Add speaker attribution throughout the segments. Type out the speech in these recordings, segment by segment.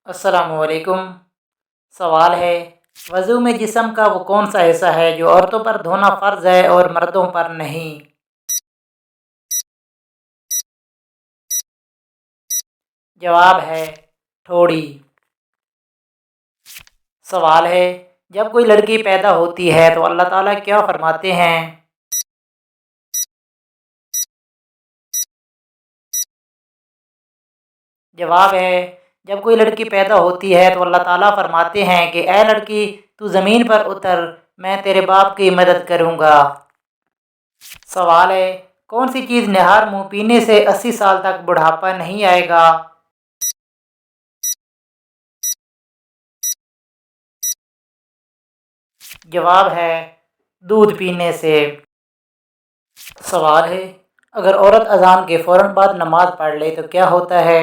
Speaker 1: अस्सलाम वालेकुम। सवाल है, वज़ू में जिस्म का वो कौन सा हिस्सा है जो औरतों पर धोना फ़र्ज़ है और मर्दों पर नहीं? जवाब है ठोड़ी। सवाल है, जब कोई लड़की पैदा होती है तो अल्लाह ताला क्या फरमाते हैं? जवाब है, जब कोई लड़की पैदा होती है तो अल्लाह ताला फरमाते हैं कि ए लड़की, तू ज़मीन पर उतर, मैं तेरे बाप की मदद करूँगा। सवाल है, कौन सी चीज़ निहार मुँह पीने से 80 साल तक बुढ़ापा नहीं आएगा? जवाब है दूध पीने से। सवाल है, अगर औरत अजान के फ़ौरन बाद नमाज पढ़ ले तो क्या होता है?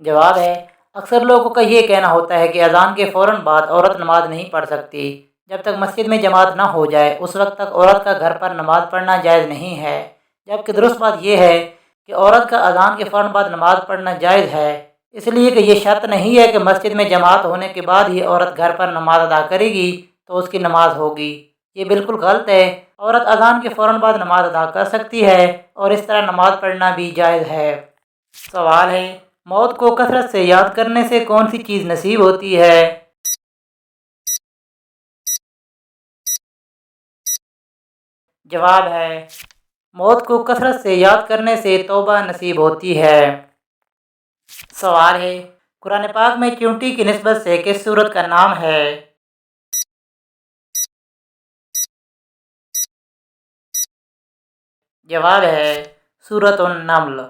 Speaker 1: जवाब है, अक्सर लोगों का ये कहना होता है कि अजान के फ़ौरन बाद औरत नमाज नहीं पढ़ सकती। जब तक मस्जिद में जमात ना हो जाए उस वक्त तक औरत का घर पर नमाज पढ़ना जायज़ नहीं है। जबकि दुरुस्त बात यह है कि औरत का अजान के फ़ौरन बाद नमाज पढ़ना जायज़ है, इसलिए कि ये शर्त नहीं है कि मस्जिद में जमात होने के बाद ही औरत घर पर नमाज अदा करेगी तो उसकी नमाज होगी। ये बिल्कुल गलत है। औरत अजान के फ़ौरन बाद नमाज अदा कर सकती है और इस तरह नमाज पढ़ना भी जायज़ है। सवाल है, मौत को कसरत से याद करने से कौन सी चीज़ नसीब होती है? जवाब है, मौत को कसरत से याद करने से तौबा नसीब होती है। सवाल है, कुरान पाक में चींटी की निस्बत से किस सूरत का नाम है? जवाब है सूरतुन नम्ल।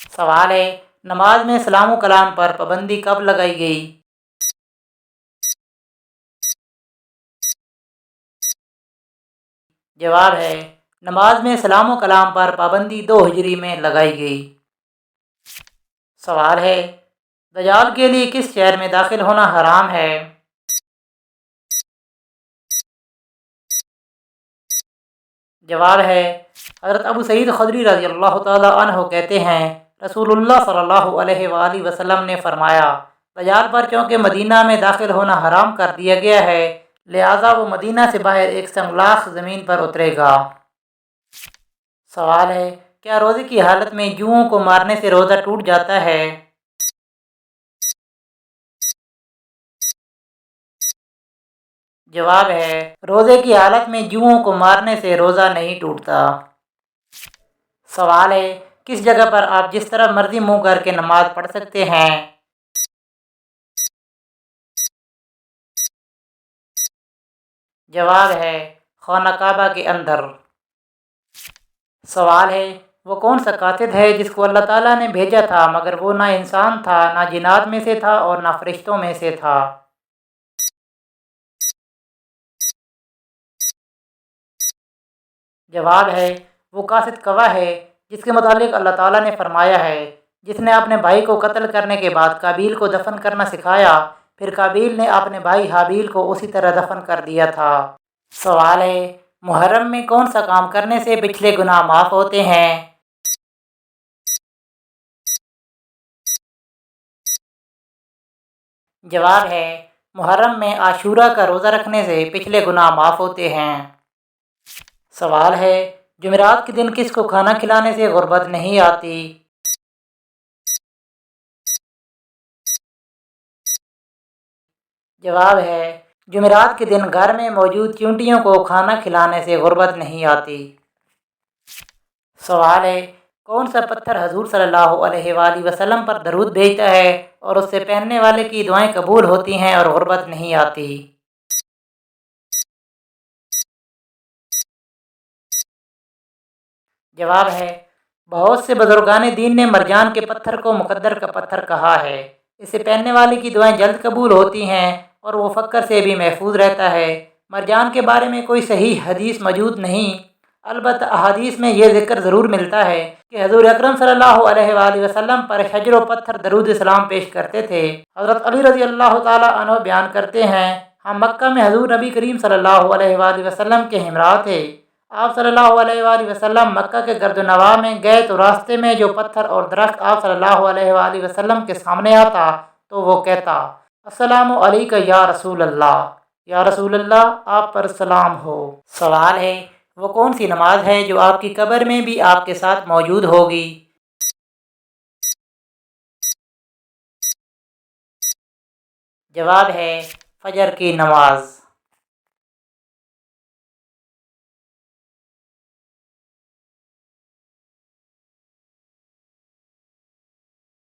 Speaker 1: सवाल है, नमाज में सलाम व कलाम पर पाबंदी कब लगाई गई? जवाब है, नमाज में सलाम व कलाम पर पाबंदी 2 हिजरी में लगाई गई। सवाल है, दजाल के लिए किस शहर में दाखिल होना हराम है? जवाब है, हज़रत अबू सईद खुदरी रज़ी अल्लाह ताला अन्हु कहते हैं, रसूलुल्लाह सल्लल्लाहु अलैहि वसल्लम ने फरमाया, दजाल पर चूँकि मदीना में दाखिल होना हराम कर दिया गया है, लिहाजा वो मदीना से बाहर एक संगलाख ज़मीन पर उतरेगा। सवाल है, क्या रोज़े की हालत में जुओं को मारने से रोज़ा टूट जाता है? जवाब है, रोज़े की हालत में जुओं को मारने से रोज़ा नहीं टूटता। सवाल है, किस जगह पर आप जिस तरह मर्जी मुँह करके नमाज पढ़ सकते हैं? जवाब है, खाना काबा के अंदर। सवाल है, वो कौन सा कातिल है जिसको अल्लाह ताला ने भेजा था मगर वो ना इंसान था, ना जिन्नात में से था और ना फरिश्तों में से था? जवाब है, वो कासिद कवा है जिसके मुतालिक अल्लाह ताला ने फरमाया है, जिसने अपने भाई को कत्ल करने के बाद काबील को दफन करना सिखाया, फिर काबील ने अपने भाई हाबील को उसी तरह दफन कर दिया था। सवाल है, मुहर्रम में कौन सा काम करने से पिछले गुनाह माफ़ होते हैं? जवाब है, मुहर्रम में आशूरा का रोज़ा रखने से पिछले गुनाह माफ़ होते हैं। सवाल है, जुमेरात के दिन किसको खाना खिलाने से गुर्बत नहीं आती? जवाब है, जुमेरात के दिन घर में मौजूद चींटियों को खाना खिलाने से गुर्बत नहीं आती। सवाल है, कौन सा पत्थर हजूर सल्लल्लाहु अलैहि वसल्लम पर दरूद भेजता है और उससे पहनने वाले की दुआएं कबूल होती हैं और गुर्बत नहीं आती? जवाब है, बहुत से बुजुर्गान दीन ने मरजान के पत्थर को मुकद्दर का पत्थर कहा है। इसे पहनने वाले की दुआएं जल्द कबूल होती हैं और वो फक्र से भी महफूज रहता है। मरजान के बारे में कोई सही हदीस मौजूद नहीं, अलबत्ता अहादीस में यह जिक्र ज़रूर मिलता है कि हज़ूर अकरम सल्लल्लाहु अलैहि वसल्लम पर शजर व पत्थर दरूद सलाम पेश करते थे। हज़रत अली रज़ी अल्लाह ताला अन्हु बयान करते हैं, हम मक्का में हज़ूर नबी करीम सल्लल्लाहु अलैहि वसल्लम के हमरा थे। آپ صلی اللہ علیہ وآلہ وسلم مکہ کے گرد و نواح میں گئے تو راستے میں جو پتھر اور درخت آپ صلی اللہ علیہ وآلہ وسلم کے سامنے آتا تو وہ کہتا السلام علیکہ یا رسول اللہ، یا رسول اللہ آپ پر سلام ہو۔ سوال ہے، وہ کون سی نماز ہے جو آپ کی قبر میں بھی آپ کے ساتھ موجود ہوگی؟ جواب ہے فجر کی نماز۔